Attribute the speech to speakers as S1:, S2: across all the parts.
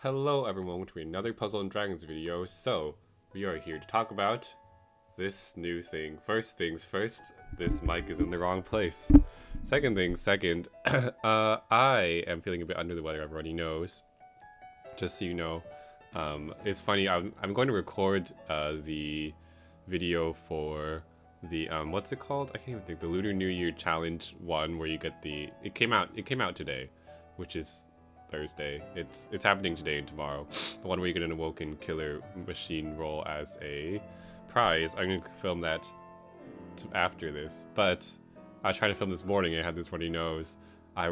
S1: Hello everyone, to another Puzzle and Dragons video. So, we are here to talk about this new thing. First things first, this mic is in the wrong place. Second things second, I am feeling a bit under the weather, everybody knows. Just so you know. It's funny, I'm going to record the video for the, what's it called? I can't even think. The Lunar New Year Challenge one where you get the, it came out today, which is Thursday. It's happening today and tomorrow. The one where you get an awoken killer machine roll as a prize. I'm gonna film that after this, but I tried to film this morning and I had this runny nose. I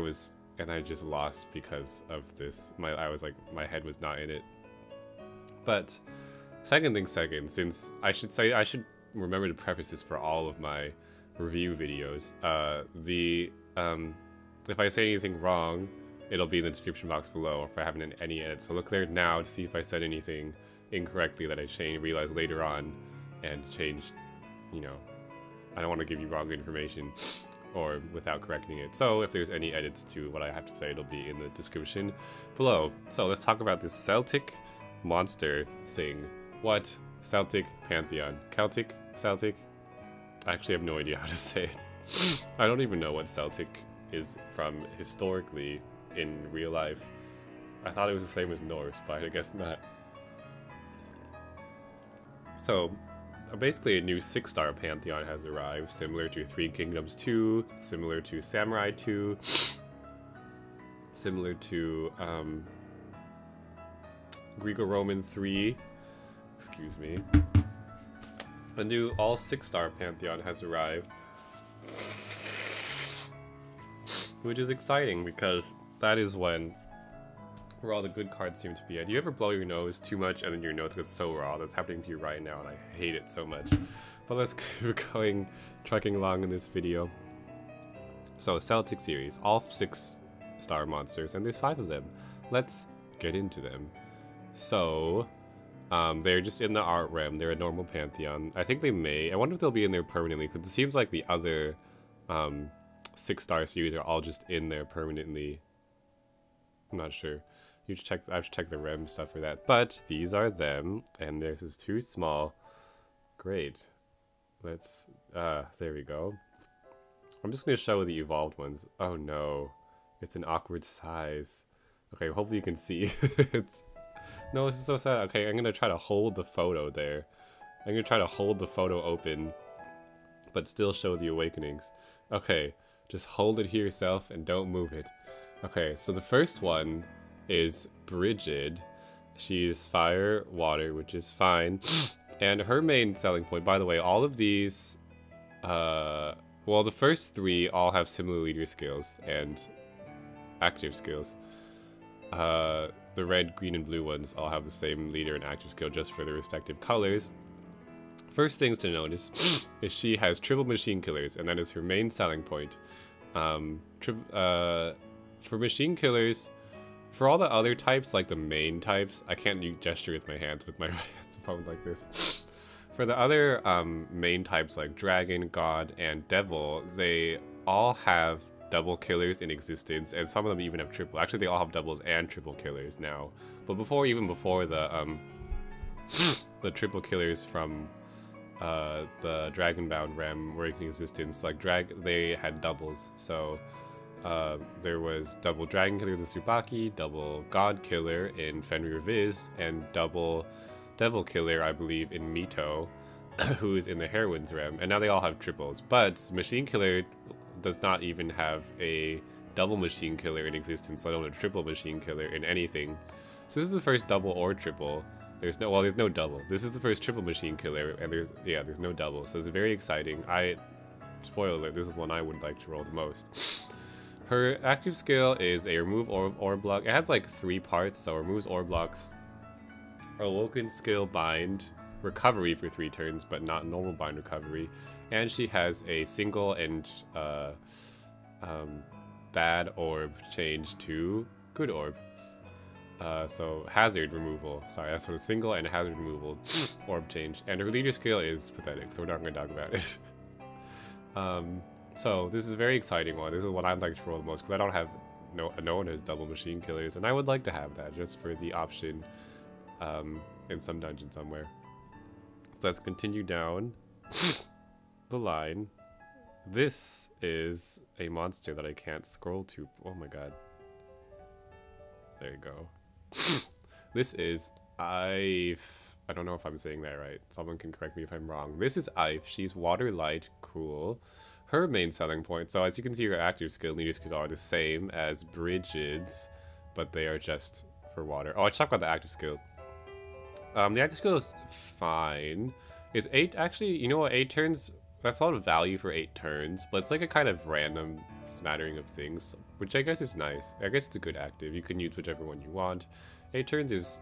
S1: just lost because of this. My head was not in it. But second thing second, since I should remember to preface this for all of my review videos. If I say anything wrong, it'll be in the description box below, or if I haven't any edits. So look there now to see if I said anything incorrectly that I realized later on and changed, you know. I don't want to give you wrong information or without correcting it. So if there's any edits to what I have to say, it'll be in the description below. So let's talk about this Celtic monster thing. What? Celtic Pantheon. Celtic? Celtic? I actually have no idea how to say it. I don't even know what Celtic is from historically in real life. I thought it was the same as Norse, but I guess not. So, basically a new 6-star Pantheon has arrived, similar to Three Kingdoms 2, similar to Samurai 2, similar to Greco-Roman 3, excuse me. A new all 6-star Pantheon has arrived, which is exciting because that is where all the good cards seem to be at. Do you ever blow your nose too much and then your nose gets so raw? That's happening to you right now and I hate it so much. But let's keep going, trucking along in this video. So, Celtic series, all 6-star monsters, and there's 5 of them. Let's get into them. So, they're just in the art realm. They're a normal Pantheon. I think they may. I wonder if they'll be in there permanently, because it seems like the other 6-star series are all just in there permanently. I'm not sure. I have to check the REM stuff for that. But these are them, and this is too small. Great. Let's, there we go. I'm just going to show the evolved ones. Oh no. It's an awkward size. Okay, hopefully you can see. No, this is so sad. Okay, I'm going to try to hold the photo there. I'm going to try to hold the photo open, but still show the awakenings. Okay, just hold it here yourself and don't move it. Okay, so the first one is Brigid. She's fire, water, which is fine. And her main selling point, by the way, all of these, well, the first 3 all have similar leader skills and active skills. The red, green, and blue ones all have the same leader and active skill just for their respective colors. First things to notice is she has triple machine killers, and that is her main selling point. For machine killers, for all the other types, like the main types, I can't gesture with my hands, hands probably like this. For the other main types like dragon, god, and devil, they all have double killers in existence, and some of them even have triple. Actually, they all have doubles and triple killers now. But even before the the triple killers from the Dragonbound Rem were in existence, like they had doubles. So there was double Dragon Killer in the Tsubaki, double God Killer in Fenrir Viz, and double Devil Killer, I believe, in Mito, who is in the Heroine's Rem. And now they all have triples. But Machine Killer does not even have a double Machine Killer in existence, let alone a triple Machine Killer in anything. So this is the first double or triple. There's no double. This is the first triple Machine Killer, and there's no double. So it's very exciting. Spoiler alert, this is one I would like to roll the most. Her active skill is a remove orb block. It has like 3 parts, so removes orb blocks, awoken skill bind, recovery for 3 turns, but not normal bind recovery. And she has a single and bad orb change to good orb. So hazard removal. Sorry, that's what a single and hazard removal orb change. And her leader skill is pathetic, so we're not going to talk about it. So this is a very exciting one. This is what I'd like to roll the most because I don't have no one has double machine killers, and I would like to have that just for the option in some dungeon somewhere. So let's continue down the line. This is a monster that I can't scroll to. Oh my god. There you go. This is I don't know if I'm saying that right. Someone can correct me if I'm wrong. This is Ife. She's water, light, cruel. Her main selling point, so as you can see, her active skill and leader skill are the same as Bridget's, but they are just for water. Oh, I talked about the active skill. The active skill is fine. It's 8, actually, you know what, 8 turns, that's a lot of value for 8 turns, but it's like a kind of random smattering of things, which I guess is nice. I guess it's a good active. You can use whichever one you want. 8 turns is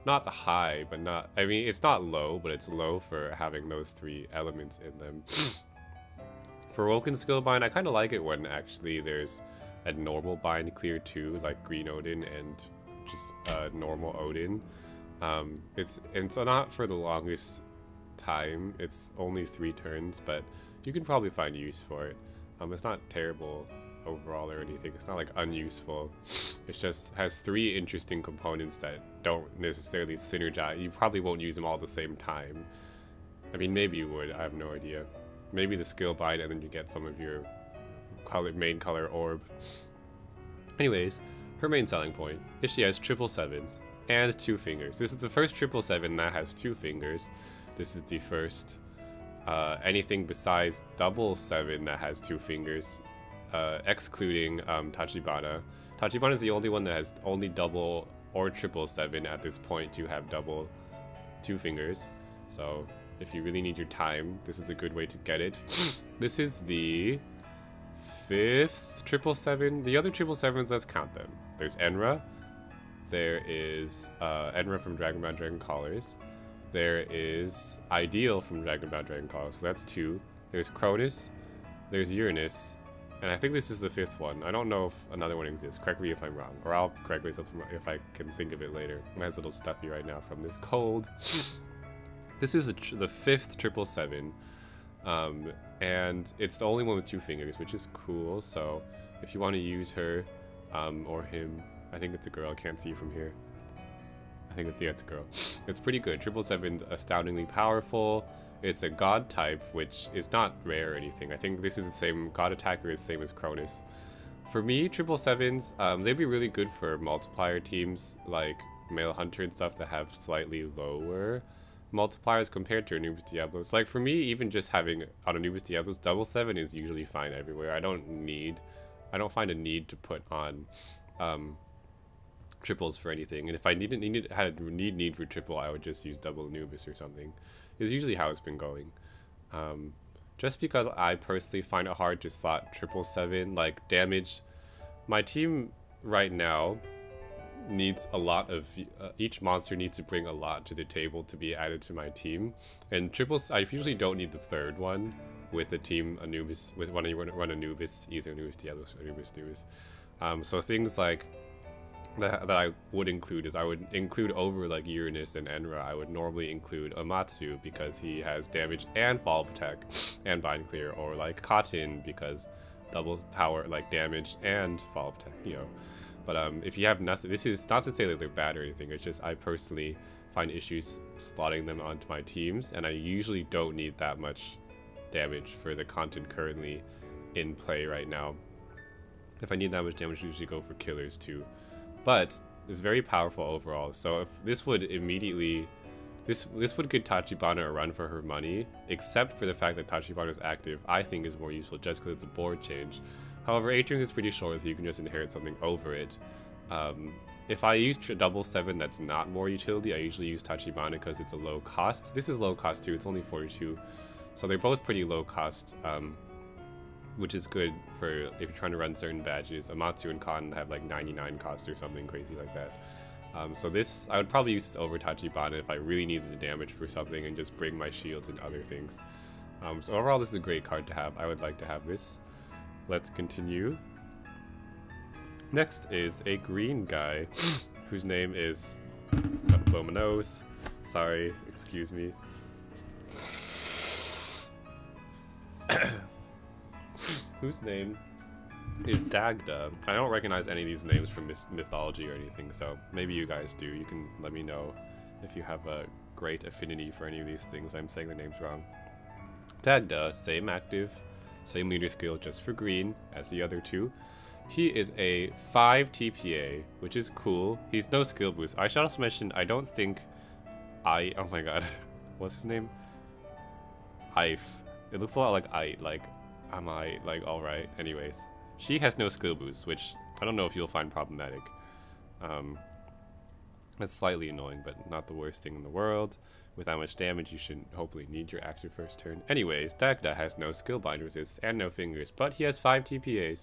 S1: not high, but not, I mean, it's not low, but it's low for having those 3 elements in them. For Woken skill bind, I kind of like it when actually there's a normal bind clear too, like Green Odin and just normal Odin. It's not for the longest time. It's only 3 turns, but you can probably find use for it. It's not terrible overall or anything. It's not like unuseful. It just has 3 interesting components that don't necessarily synergize. You probably won't use them all at the same time. I mean, maybe you would. I have no idea. Maybe the skill bind and then you get some of your main color orb. Anyways, her main selling point is she has 777s and 2 fingers. This is the first 777 that has 2 fingers. This is the first anything besides 777 that has 2 fingers, excluding Tachibana. Tachibana is the only one that has only double or 777 at this point to have double 2 fingers. So if you really need your time, this is a good way to get it. This is the 5th 777. The other 777s, let's count them. There's Enra. There is Enra from Dragonbound Dragon Callers. There is Ideal from Dragonbound Dragon Callers, so that's 2. There's Cronus. There's Uranus. And I think this is the 5th one. I don't know if another one exists. Correct me if I'm wrong. Or I'll correct myself if I can think of it later. Mine's a little stuffy right now from this cold. This is the 5th 777, and it's the only one with 2 fingers, which is cool. So if you want to use her, or him, I think it's a girl, I can't see from here. I think it's, yeah, it's a girl. It's pretty good. 777's astoundingly powerful. It's a god type, which is not rare or anything. I think this is the same, god attacker is the same as Cronus. For me, 777s, they'd be really good for multiplier teams, like Male Hunter and stuff that have slightly lower multipliers compared to Anubis Diablos. Like for me, even just having on Anubis Diablos, 777 is usually fine everywhere. I don't find a need to put on triples for anything. And if I had a need for triple, I would just use double Anubis or something. Is usually how it's been going. Just because I personally find it hard to slot 777 like damage. My team right now needs a lot of each monster needs to bring a lot to the table to be added to my team, and triples I usually don't need the 3rd one with the team Anubis, with when you run Anubis, either Anubis Diablos or Anubis. So things like that I would include is I would include over like Uranus and Enra. I would normally include Amatsu because he has damage and fall protect and bind clear, or like Cotton because double power like damage and fall protect, you know. But if you have nothing, this is not to say that they're bad or anything, it's just I personally find issues slotting them onto my teams, and I usually don't need that much damage for the content currently in play right now. If I need that much damage, I usually go for killers too. But it's very powerful overall, so if this would immediately, this would give Tachibana a run for her money, except for the fact that Tachibana is active, I think is more useful just because it's a board change. However, 8 turns is pretty short, so you can just inherit something over it. If I use 777 that's not more utility, I usually use Tachibana because it's a low cost. This is low cost too, it's only 42. So they're both pretty low cost, which is good for if you're trying to run certain badges. Amatsu and Khan have like 99 cost or something crazy like that. So this, I would probably use this over Tachibana if I really needed the damage for something and just bring my shields and other things. So overall, this is a great card to have. I would like to have this. Let's continue. Next is a green guy whose name is, gotta blow my nose, sorry, excuse me, whose name is Dagda. I don't recognize any of these names from mythology or anything, so maybe you guys do. You can let me know if you have a great affinity for any of these things. I'm saying the names wrong. Dagda, same active, same leader skill, just for green as the other two. He is a 5 TPA, which is cool. He's no skill boost. I should also mention, I don't think oh my god, what's his name? Ife. It looks a lot like I, like, am I, like, alright. Anyways, she has no skill boost, which I don't know if you'll find problematic. That's slightly annoying, but not the worst thing in the world. With that much damage, you should hopefully need your active first turn. Anyways, Dagda has no skill bind resist and no fingers, but he has 5 TPAs.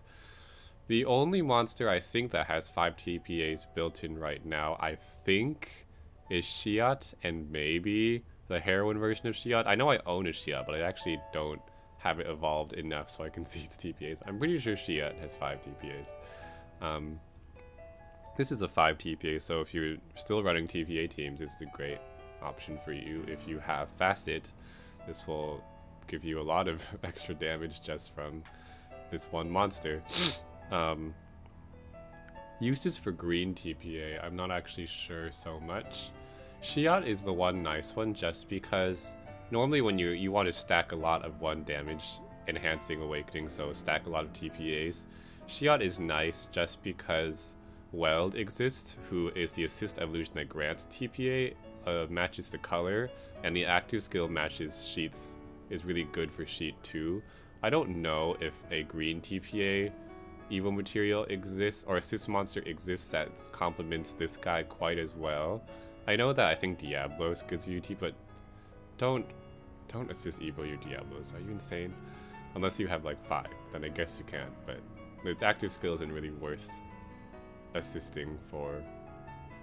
S1: The only monster I think that has 5 TPAs built in right now, I think, is Shiat, and maybe the heroine version of Shiat. I know I own a Shiat, but I actually don't have it evolved enough so I can see its TPAs. I'm pretty sure Shiat has 5 TPAs. This is a 5 TPA, so if you're still running TPA teams, it's a great option for you. If you have Facet, this will give you a lot of extra damage just from this one monster. Uses for green TPA, I'm not actually sure so much. Shiat is the one nice one just because normally when you want to stack a lot of 1 damage enhancing awakening, so stack a lot of TPAs. Shiat is nice just because Weld exists, who is the assist evolution that grants TPA, matches the color, and the active skill matches Sheet's, is really good for Sheet too. I don't know if a green TPA evil material exists, or assist monster exists that complements this guy quite as well. I know that I think Diablos gives you UT, but don't assist evil your Diablos. Are you insane? Unless you have like 5, then I guess you can, but its active skill isn't really worth assisting for,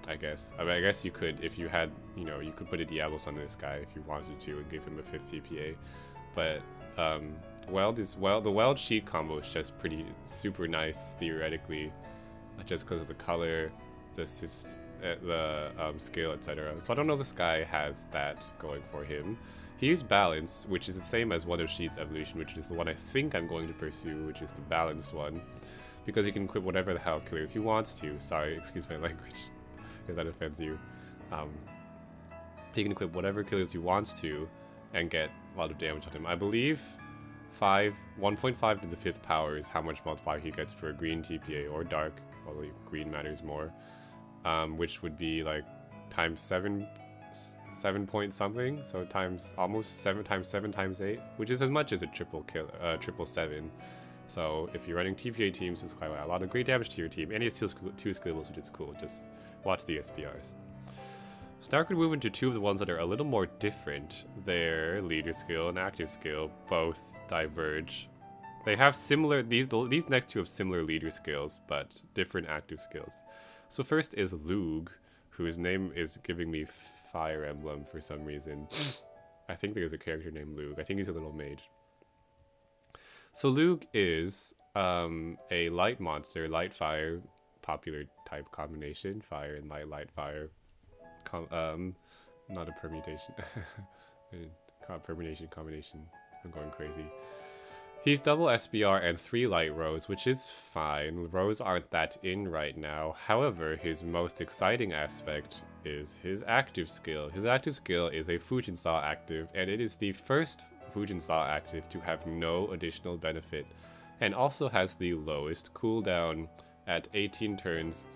S1: I guess. I mean, I guess you could, if you had, you know, you could put a Diablos on this guy if you wanted to and give him a 5th TPA, but the Weld Sheet combo is just pretty super nice theoretically, just because of the color, the assist, the skill, etc. So I don't know if this guy has that going for him. He used Balance, which is the same as one of Sheet's evolution, which is the one I think I'm going to pursue, which is the balanced one, because he can equip whatever the hell killers he wants to. Sorry, excuse my language, if that offends you. He can equip whatever killers he wants to and get a lot of damage on him. I believe 1.5 to the 5th power is how much multiplier he gets for a green TPA or dark, although green matters more, which would be like times 7 point something, so times almost 7 times 7 times 8, which is as much as a triple 7. So if you're running TPA teams, it's quite a lot of great damage to your team, and he has 2 skills, which is cool. Just watch the SPRs. So now we're going to move into 2 of the ones that are a little more different. Their leader skill and active skill both diverge. They have similar, these next 2 have similar leader skills, but different active skills. So first is Lug, whose name is giving me Fire Emblem for some reason. I think there's a character named Lug. I think he's a little mage. So Lug is a light monster, light fire, popular type combination, fire and light, light fire. Not a permutation. Permutation combination. I'm going crazy. He's double SBR and 3 light rows, which is fine. Rows aren't that in right now. However, his most exciting aspect is his active skill. His active skill is a Fujin Saw active, and it is the first Fujin Saw active to have no additional benefit, and also has the lowest cooldown at 18 turns.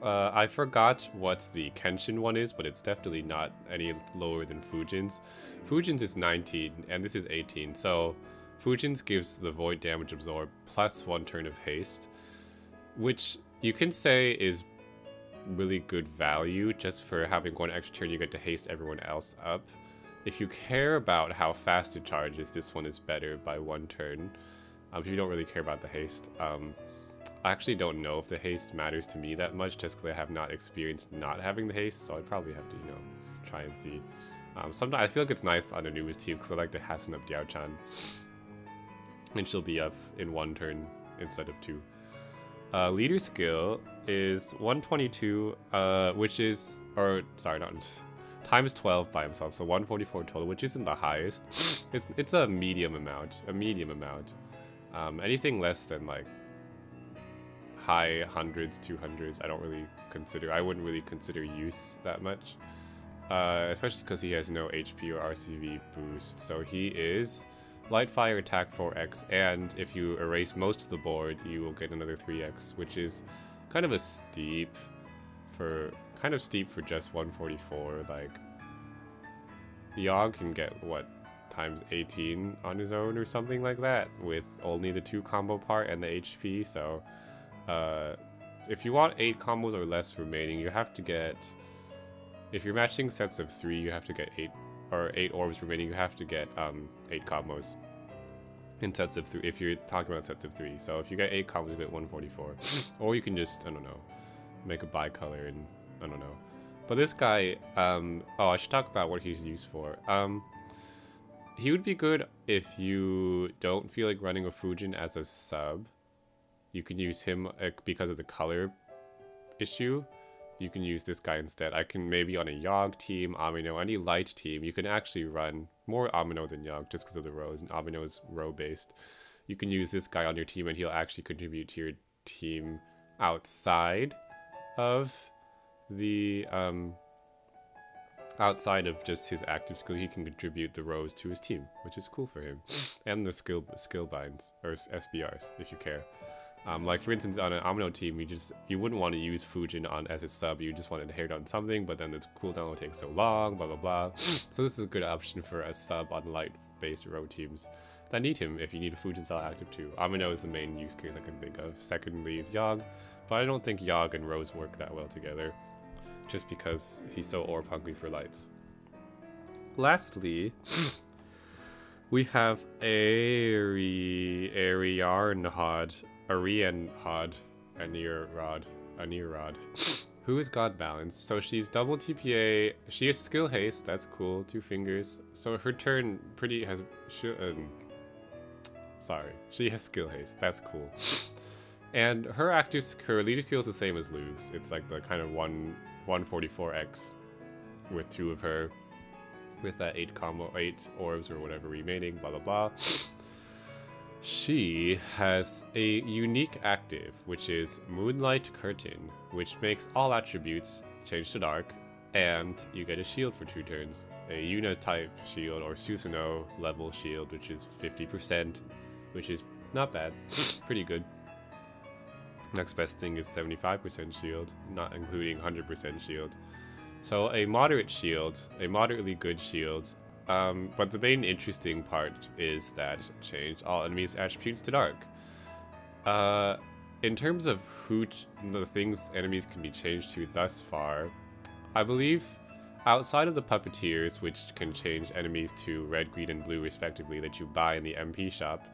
S1: I forgot what the Kenshin one is, but it's definitely not any lower than Fujin's. Fujin's is 19, and this is 18, so Fujin's gives the Void Damage Absorb plus 1 turn of haste, which you can say is really good value just for having 1 extra turn you get to haste everyone else up. If you care about how fast it charges, this one is better by 1 turn. If you don't really care about the haste. I actually don't know if the haste matters to me that much, just because I have not experienced not having the haste, so I probably have to, you know, try and see. Sometimes I feel like it's nice on a Noob's team, because I like to hasten up Diao-chan. And she'll be up in 1 turn instead of 2. Leader skill is 122, which is, or sorry, not times 12 by himself, so 144 total, which isn't the highest. It's a medium amount, Anything less than like high hundreds, 200s, I wouldn't really consider use that much. Especially because he has no HP or RCV boost. So he is light fire attack 4x, and if you erase most of the board, you will get another 3x, which is kind of steep for just 144. Like, Yogg can get what, times 18 on his own or something like that with only the 2 combo part and the HP. So if you want 8 combos or less remaining, you have to get, if you're matching sets of 3, you have to get 8 orbs remaining. You have to get 8 combos in sets of 3 if you're talking about sets of 3. So if you get 8 combos, you get 144. Or you can just, I don't know, make a bicolor and I don't know. But this guy, oh, I should talk about what he's used for. He would be good if you don't feel like running a Fujin as a sub. You can use him because of the color issue. You can use this guy instead. I can maybe on a Yogg team, Amino, any light team, you can actually run more Amino than Yogg just because of the rows, and Amino is row based. You can use this guy on your team and he'll actually contribute to your team outside of the outside of just his active skill. He can contribute the rows to his team, which is cool for him. And the skill binds, or SBRs, if you care. Like for instance, on an Amino team, you wouldn't want to use Fujin on as a sub. You just want to hit on something, but then the cooldown will take so long, blah blah blah. So this is a good option for a sub on light-based row teams that need him if you need a Fujin style active too. Amino is the main use case I can think of. Secondly is Yogg, but I don't think Yogg and Rose work that well together, just because he's so orb hungry for lights. Lastly, we have Anirod, who is God Balance. So she's double TPA. She has skill haste. That's cool. 2 fingers. So her turn she has skill haste. That's cool. And her leader skill is the same as Luke's. It's like the kind of 144x with 2 of her, with that 8 orbs or whatever remaining, blah blah blah. She has a unique active, which is Moonlight Curtain, which makes all attributes change to dark, and you get a shield for 2 turns. A Yuna type shield or Susanoo level shield, which is 50%, which is not bad, pretty good. Next best thing is 75% shield, not including 100% shield. So a moderate shield, a moderately good shield. But the main interesting part is that change all enemies' attributes to dark. In terms of the things enemies can be changed to thus far, I believe outside of the puppeteers, which can change enemies to red, green, and blue respectively that you buy in the MP shop,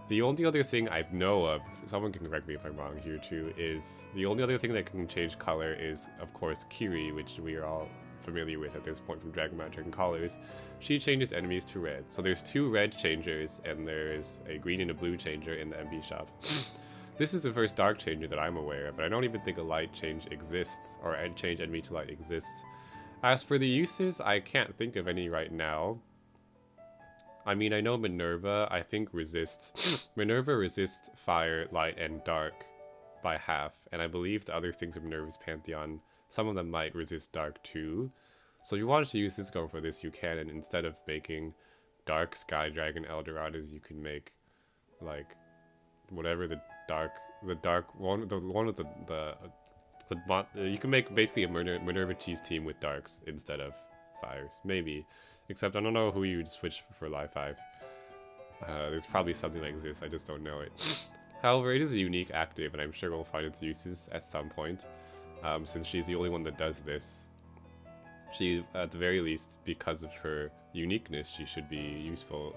S1: the only other thing I know of, someone can correct me if I'm wrong here too, is the only other thing that can change color is, of course, Kiri, which we are all familiar with at this point from Dragon Ball Dragon Colors. She changes enemies to red. So there's 2 red changers, and there's a green and a blue changer in the MP shop. This is the first dark changer that I'm aware of, but I don't even think a light change exists, or a change enemy to light exists. As for the uses, I can't think of any right now. I mean, I know Minerva, I think Minerva resists fire, light, and dark by half, and I believe the other things of Minerva's Pantheon, some of them might resist dark too. So if you wanted to use this gun for this, you can, and instead of making dark Sky Dragon Eldorados, you can make, like, whatever you can make basically a Minerva cheese team with darks instead of fires, maybe. Except I don't know who you'd switch for Live 5. There's probably something that exists, I just don't know it. However, it is a unique active, and I'm sure we'll find its uses at some point. Since she's the only one that does this. She, at the very least, because of her uniqueness, she should be useful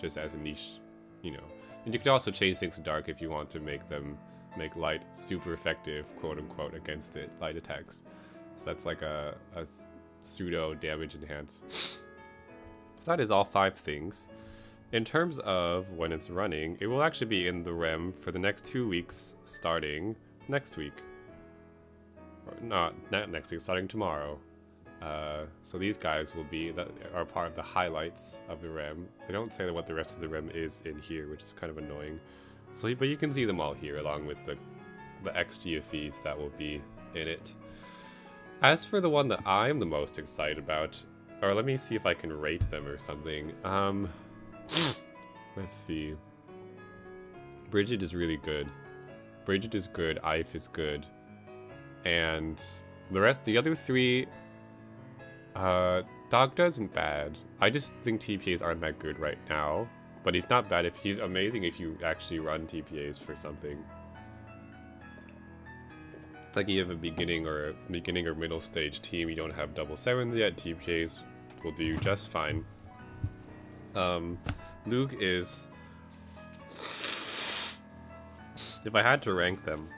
S1: just as a niche, you know. And you can also change things to dark if you want to make light super effective, quote unquote, against it, light attacks. So that's like a pseudo damage enhance. So that is all 5 things. In terms of when it's running, it will actually be in the REM for the next 2 weeks, starting next week. Or not next week, starting tomorrow. So these guys will be that are part of the highlights of the REM. They don't say what the rest of the REM is in here, which is kind of annoying. So, but you can see them all here, along with the XGFEs that will be in it. As for the one that I'm the most excited about, or let me see if I can rate them or something. Let's see. Bridget is really good. Bridget is good. Ife is good. And the other three, Dogda isn't bad. I just think TPAs aren't that good right now. But he's not bad if he's amazing if you actually run TPAs for something. Like you have a beginning or middle stage team, you don't have double sevens yet, TPAs will do just fine. Luke is, if I had to rank them,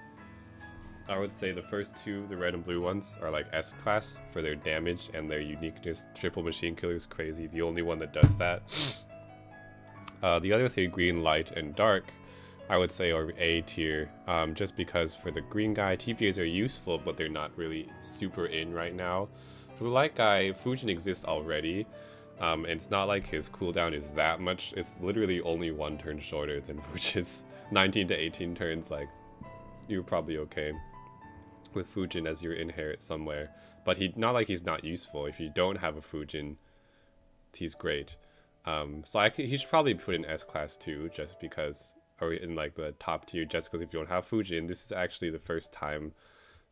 S1: I would say the first two, the red and blue ones, are like S class for their damage and their uniqueness. Triple machine killer is crazy, the only one that does that. The other three, green, light, and dark, I would say are A tier, just because for the green guy, TPAs are useful, but they're not really super in right now. For the light guy, Fujin exists already. It's not like his cooldown is that much. It's literally only 1 turn shorter than Fujin's 19 to 18 turns. Like, you're probably okay with Fujin as your inherit somewhere. But not like he's not useful. If you don't have a Fujin, he's great. So he should probably put in S class too, just because, or in like the top tier, just because if you don't have Fujin, this is actually the first time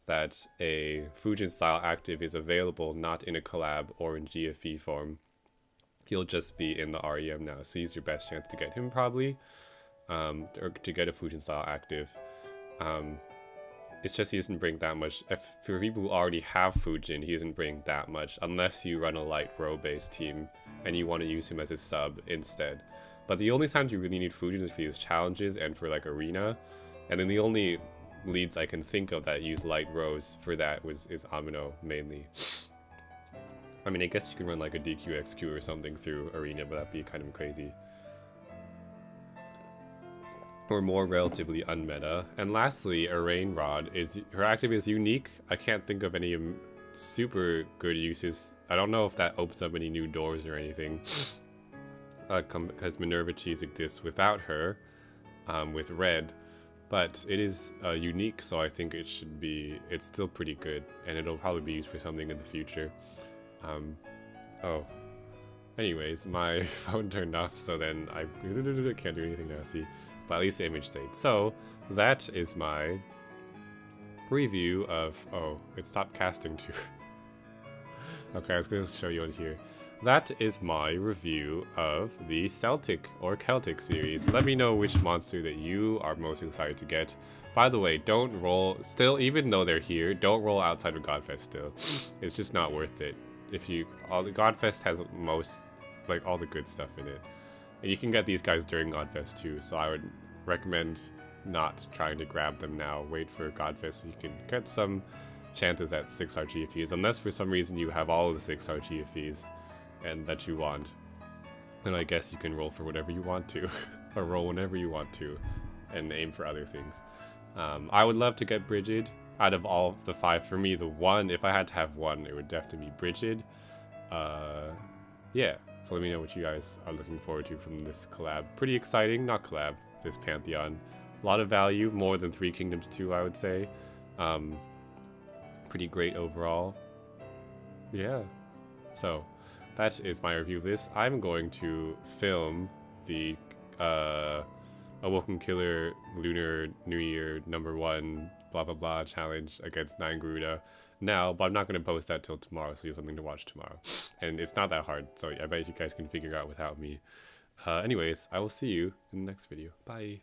S1: that a Fujin style active is available, not in a collab or in GFE form. He'll just be in the REM now, so he's your best chance to get him probably, or to get a Fujin style active. It's just he doesn't bring that much. For people who already have Fujin, he doesn't bring that much, unless you run a light row based team and you want to use him as a sub instead. But the only times you really need Fujin is for these challenges and for like arena, and then the only leads I can think of that use light rows for that is Amino mainly. I mean, I guess you can run like a DQXQ or something through arena, but that'd be kind of crazy. Or more relatively unmeta. And lastly, a Rain Rod her active is unique. I can't think of any super good uses. I don't know if that opens up any new doors or anything. Because Minerva Cheese exists without her, with red. But it is unique, so I think it's still pretty good. And it'll probably be used for something in the future. Anyways, my phone turned off, so then I can't do anything now, see? But at least the image stayed. So, that is my review of... Oh, it stopped casting too. Okay, I was going to show you on here. That is my review of the Celtic or Celtic series. Let me know which monster that you are most excited to get. By the way, don't roll... Still, even though they're here, don't roll outside of Godfest still. It's just not worth it. Godfest has most... like, all the good stuff in it. And you can get these guys during Godfest too, so I would recommend not trying to grab them now. Wait for Godfest so you can get some chances at 6-star GFEs, unless for some reason you have all of the 6-star GFEs and that you want. Then I guess you can roll for whatever you want to, or roll whenever you want to, and aim for other things. I would love to get Brigid. Out of all of the 5, for me, the one, if I had to have one, it would definitely be Brigid. Yeah. So let me know what you guys are looking forward to from this collab. Pretty exciting, not collab, this Pantheon. A lot of value, more than 3 Kingdoms 2, I would say. Pretty great overall. Yeah. So, that is my review of this. I'm going to film the Awoken Killer Lunar New Year #1 blah blah blah challenge against 9 Garuda now, but I'm not going to post that till tomorrow, so you have something to watch tomorrow. And it's not that hard, so I bet you guys can figure it out without me. Anyways, I will see you in the next video. Bye!